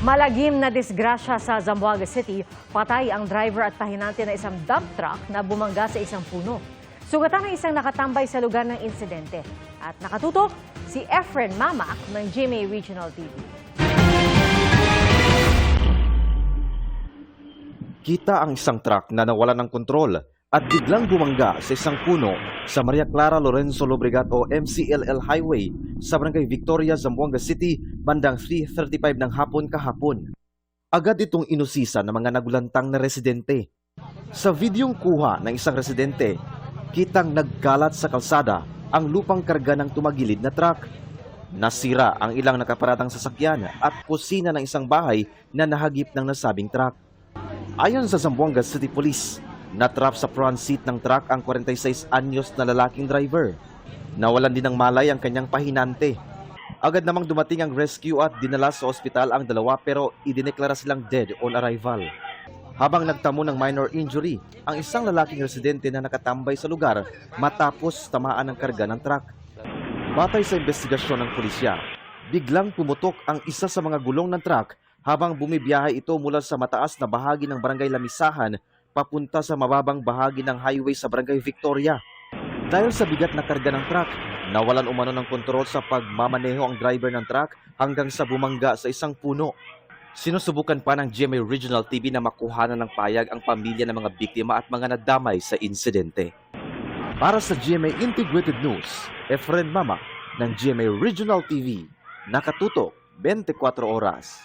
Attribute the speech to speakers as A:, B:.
A: Malagim na disgrasya sa Zamboanga City, patay ang driver at pahinante na isang dump truck na bumangga sa isang puno. Sugatan ng isang nakatambay sa lugar ng insidente. At nakatutok si Efren Mamak ng GMA Regional TV.
B: Kita ang isang truck na nawalan ng kontrol at biglang bumangga sa isang puno sa Maria Clara Lorenzo Lobregat o MCLL Highway sa Barangay Victoria, Zamboanga City bandang 3:35 ng hapon kahapon. Agad itong inusisa ng mga nagulantang na residente. Sa videong kuha ng isang residente, kitang nagkalat sa kalsada ang lupang karga ng tumagilid na truck. Nasira ang ilang nakaparatang sasakyan at kusina ng isang bahay na nahagip ng nasabing truck. Ayon sa Zamboanga City Police, natrap sa front seat ng truck ang 46 anyos na lalaking driver. Nawalan din ng malay ang kanyang pahinante. Agad namang dumating ang rescue at dinala sa ospital ang dalawa pero idineklara silang dead on arrival. Habang nagtamo ng minor injury, ang isang lalaking residente na nakatambay sa lugar matapos tamaan ng karga ng truck. Batay sa investigasyon ng pulisya, biglang pumutok ang isa sa mga gulong ng truck habang bumibiyahe ito mula sa mataas na bahagi ng Barangay Lamisahan papunta sa mababang bahagi ng highway sa Barangay Victoria. Dahil sa bigat na karga ng truck, nawalan umano ng kontrol sa pagmamaneho ang driver ng truck hanggang sa bumangga sa isang puno. Sinusubukan pa ng GMA Regional TV na makuhanan ng payag ang pamilya ng mga biktima at mga nadamay sa insidente. Para sa GMA Integrated News, Efren Mama ng GMA Regional TV, nakatutok 24 oras.